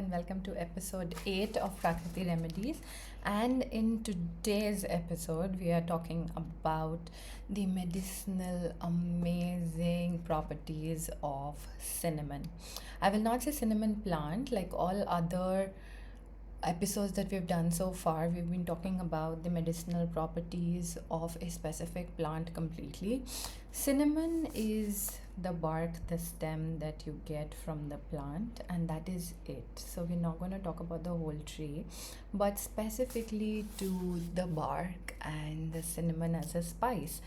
and welcome to episode 8 of Prakriti Remedies. And in today's episode, we are talking about the medicinal amazing properties of cinnamon. I will not say cinnamon plant like all other episodes that we've done so far. We've been talking about the medicinal properties of a specific plant completely. Cinnamon is the bark, the stem that you get from the plant, and that is it. So we're not going to talk about the whole tree, but specifically to the bark and the cinnamon as a spice.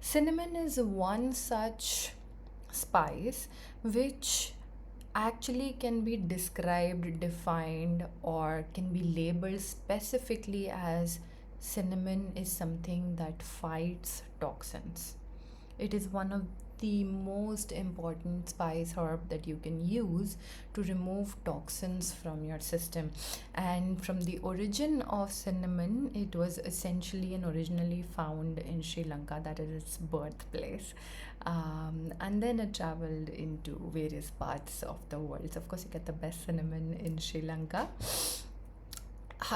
Cinnamon is one such spice which actually can be described, defined, or can be labeled specifically as cinnamon is something that fights toxins. It is one of the most important spice herb that you can use to remove toxins from your system. And from the origin of cinnamon, it was essentially and originally found in Sri Lanka, that is its birthplace. And then it traveled into various parts of the world. So of course, you get the best cinnamon in Sri Lanka.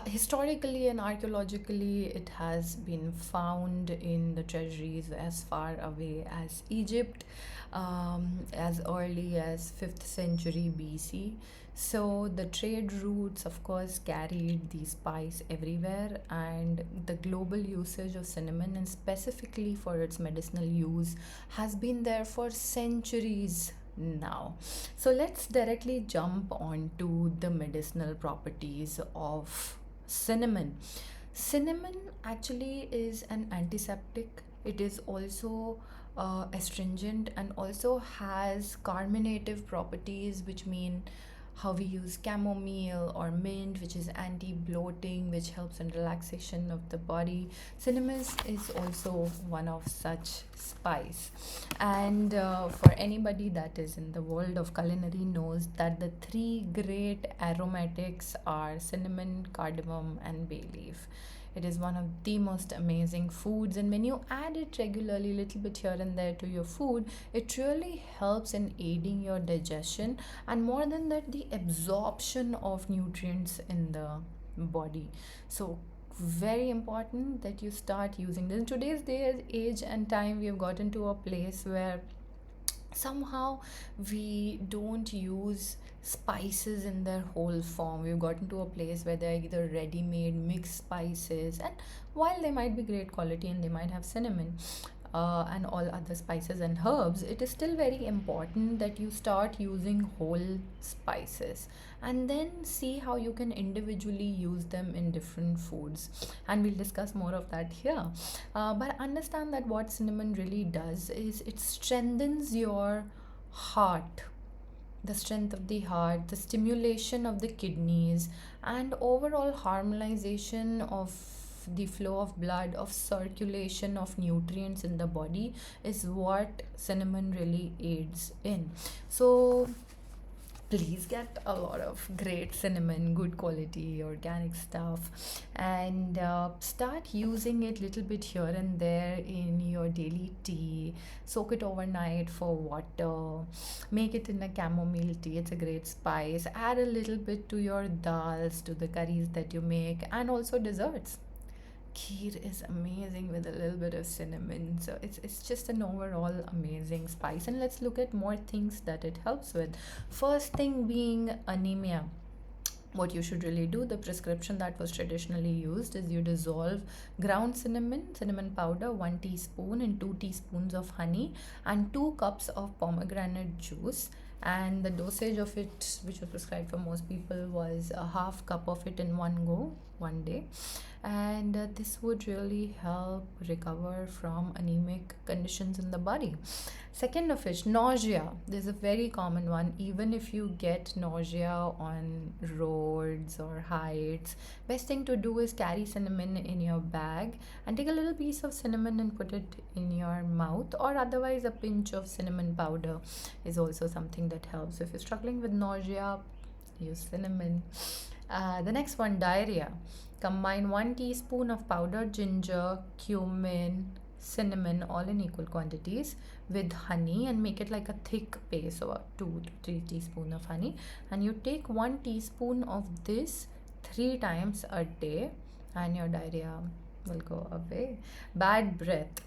Historically and archaeologically, it has been found in the treasuries as far away as Egypt, as early as 5th century BC. So the trade routes, of course, carried the spice everywhere, and the global usage of cinnamon, and specifically for its medicinal use, has been there for centuries now. So let's directly jump onto the medicinal properties of cinnamon. Cinnamon actually is an antiseptic. It is also astringent and also has carminative properties, which mean how we use chamomile or mint, which is anti-bloating, which helps in relaxation of the body. Cinnamon is also one of such spice. And for anybody that is in the world of culinary knows that the three great aromatics are cinnamon, cardamom, and bay leaf. It is one of the most amazing foods, and when you add it regularly, little bit here and there to your food, it really helps in aiding your digestion, and more than that, the absorption of nutrients in the body. So very important that you start using this. In today's day, age and time, we have gotten to a place where somehow we don't use spices in their whole form. We've gotten to a place where they're either ready-made mixed spices, and while they might be great quality and they might have cinnamon and all other spices and herbs, it is still very important that you start using whole spices and then see how you can individually use them in different foods, and we'll discuss more of that here. But understand that what cinnamon really does is it strengthens your heart, the strength of the heart, the stimulation of the kidneys, and overall harmonization of the flow of blood, of circulation of nutrients in the body is what cinnamon really aids in. So please get a lot of great cinnamon, good quality organic stuff, and start using it little bit here and there in your daily tea. Soak it overnight for water, make it in a chamomile tea. It's a great spice. Add a little bit to your dals, to the curries that you make, and also desserts. Kheer is amazing with a little bit of cinnamon. So it's just an overall amazing spice. And let's look at more things that it helps with. First thing being anemia. What you should really do, the prescription that was traditionally used, is you dissolve ground cinnamon powder, 1 teaspoon, in 2 teaspoons of honey, and 2 cups of pomegranate juice. And the dosage of it, which was prescribed for most people, was a half cup of it in one go, one day. And this would really help recover from anemic conditions in the body. Second of which, nausea. This is a very common one. Even if you get nausea on roads or heights, best thing to do is carry cinnamon in your bag and take a little piece of cinnamon and put it in your mouth, or otherwise a pinch of cinnamon powder is also something that helps. If you're struggling with nausea, use cinnamon. The next one, diarrhea. Combine 1 teaspoon of powdered ginger, cumin, cinnamon, all in equal quantities, with honey, and make it like a thick paste, about 2 to 3 teaspoons of honey. And you take 1 teaspoon of this 3 times a day, and your diarrhea will go away. Bad breath,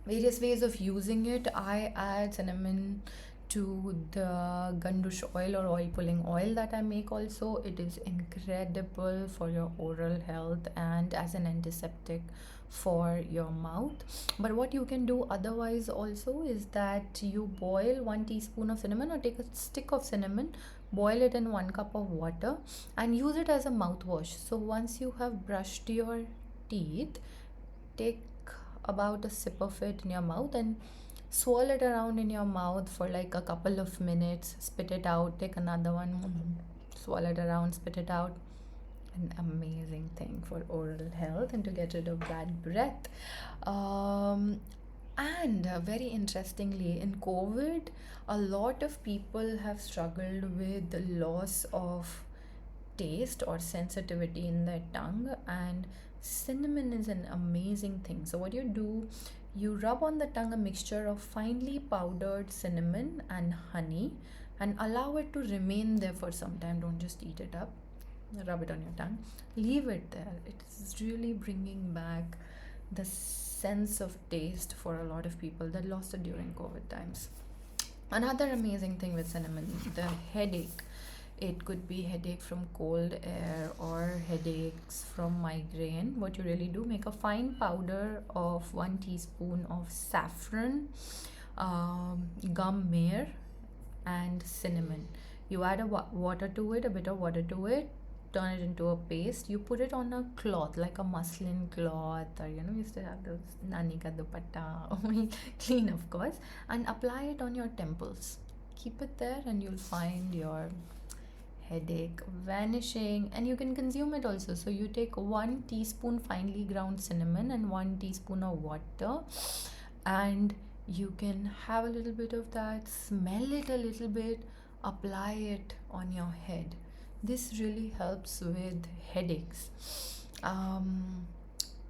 various ways of using it. I add cinnamon to the gandush oil or oil pulling oil that I make also. It is incredible for your oral health and as an antiseptic for your mouth. But what you can do otherwise also is that you boil 1 teaspoon of cinnamon, or take a stick of cinnamon, boil it in 1 cup of water, and use it as a mouthwash. So once you have brushed your teeth, take about a sip of it in your mouth and swirl it around in your mouth for like a couple of minutes. Spit it out, take another one, swirl it around, spit it out. An amazing thing for oral health and to get rid of bad breath. And very interestingly, in COVID, a lot of people have struggled with the loss of taste or sensitivity in their tongue, and cinnamon is an amazing thing. So what you do, you rub on the tongue a mixture of finely powdered cinnamon and honey, and allow it to remain there for some time. Don't just eat it up. Rub it on your tongue, leave it there. It is really bringing back the sense of taste for a lot of people that lost it during COVID times. Another amazing thing with cinnamon, the headache. It could be headache from cold air or headaches from migraine. What you really do, make a fine powder of 1 teaspoon of saffron, gum mare, and cinnamon. You add water to it, a bit of water to it, turn it into a paste. You put it on a cloth, like a muslin cloth, or we used to have those nani ka dupatta, clean of course, and apply it on your temples. Keep it there, and you'll find your headache vanishing. And you can consume it also. So you take 1 teaspoon finely ground cinnamon and 1 teaspoon of water, and you can have a little bit of that, smell it a little bit, apply it on your head. This really helps with headaches.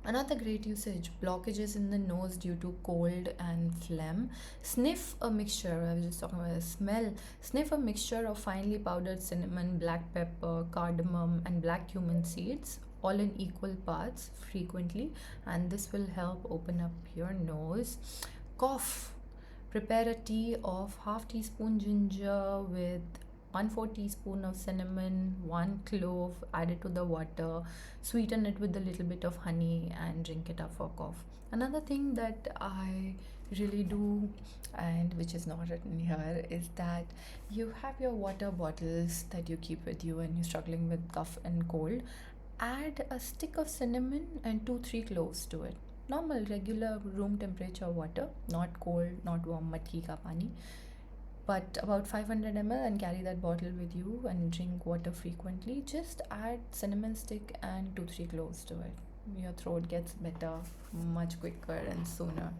Another great usage, blockages in the nose due to cold and phlegm. Sniff a mixture, I was just talking about a smell. Sniff a mixture of finely powdered cinnamon, black pepper, cardamom, and black cumin seeds, all in equal parts frequently, and this will help open up your nose. Cough, prepare a tea of half teaspoon ginger with 1/4 teaspoon of cinnamon, 1 clove, add it to the water, sweeten it with a little bit of honey, and drink it up for cough. Another thing that I really do, and which is not written here, is that you have your water bottles that you keep with you when you're struggling with cough and cold. Add a stick of cinnamon and 2-3 cloves to it. Normal, regular room temperature water, not cold, not warm, matki ka pani, but about 500 ml, and carry that bottle with you and drink water frequently. Just add cinnamon stick and 2-3 cloves to it. Your throat gets better much quicker and sooner.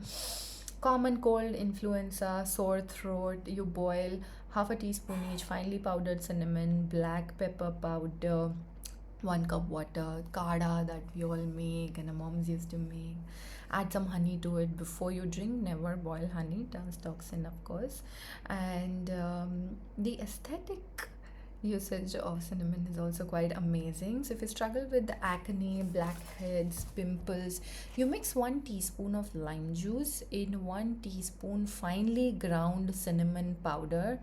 Common cold, influenza, sore throat, you boil half a teaspoon each finely powdered cinnamon, black pepper powder, 1 cup water, kada that we all make and our moms used to make. Add some honey to it before you drink. Never boil honey, turns toxin of course. And the aesthetic usage of cinnamon is also quite amazing. So if you struggle with the acne, blackheads, pimples, you mix 1 teaspoon of lime juice in 1 teaspoon finely ground cinnamon powder,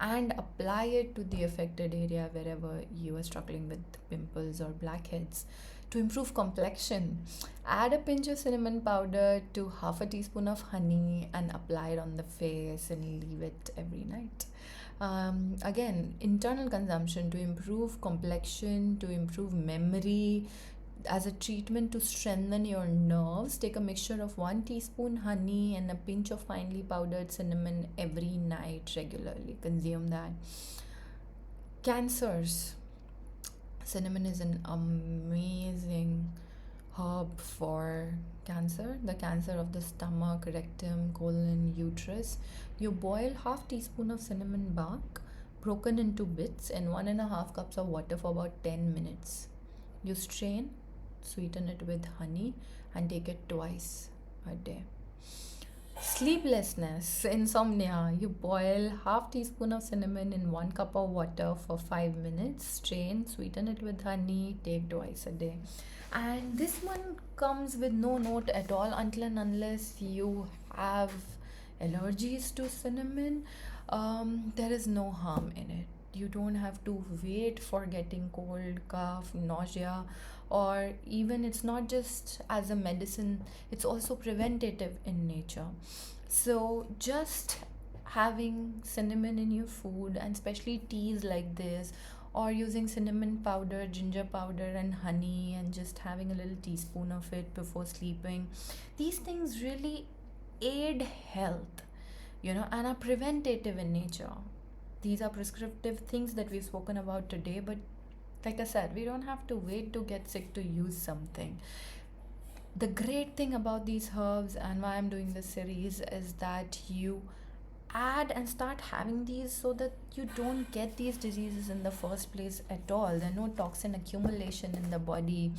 and apply it to the affected area wherever you are struggling with pimples or blackheads. To improve complexion, add a pinch of cinnamon powder to half a teaspoon of honey and apply it on the face and leave it every night. Again, internal consumption to improve complexion, to improve memory, as a treatment to strengthen your nerves. Take a mixture of 1 teaspoon honey and a pinch of finely powdered cinnamon every night regularly. Consume that. Cancers. Cinnamon is an amazing herb for cancer. The cancer of the stomach, rectum, colon, uterus. You boil half teaspoon of cinnamon bark broken into bits in 1.5 cups of water for about 10 minutes. You strain, sweeten it with honey, and take it twice a day. Sleeplessness, insomnia. You boil half teaspoon of cinnamon in 1 cup of water for 5 minutes. Strain, sweeten it with honey. Take twice a day. And this one comes with no note at all until and unless you have allergies to cinnamon. There is no harm in it. You don't have to wait for getting cold, cough, nausea, or even it's not just as a medicine, it's also preventative in nature. So just having cinnamon in your food, and especially teas like this, or using cinnamon powder, ginger powder, and honey, and just having a little teaspoon of it before sleeping, these things really aid health, and are preventative in nature. These are prescriptive things that we've spoken about today, but like I said, we don't have to wait to get sick to use something. The great thing about these herbs and why I'm doing this series is that you add and start having these so that you don't get these diseases in the first place at all. There are no toxin accumulation in the body.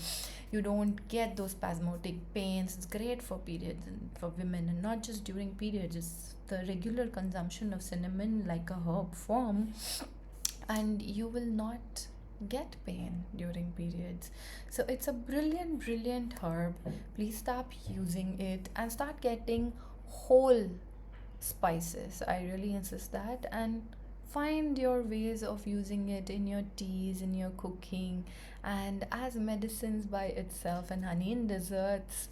You don't get those spasmodic pains. It's great for periods and for women, and not just during periods. It's the regular consumption of cinnamon like a herb form, and you will not get pain during periods. So it's a brilliant, brilliant herb. Please start using it and start getting whole spices. I really insist that. And find your ways of using it in your teas, in your cooking, and as medicines by itself, and honey in desserts.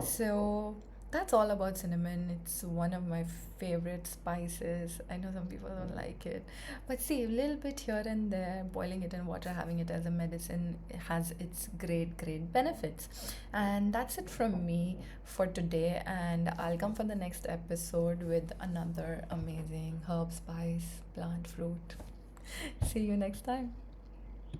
So that's all about cinnamon. It's one of my favorite spices. I know some people don't like it, but see, a little bit here and there, boiling it in water, having it as a medicine, it has its great, great benefits. And that's it from me for today. And I'll come for the next episode with another amazing herb, spice, plant, fruit. See you next time.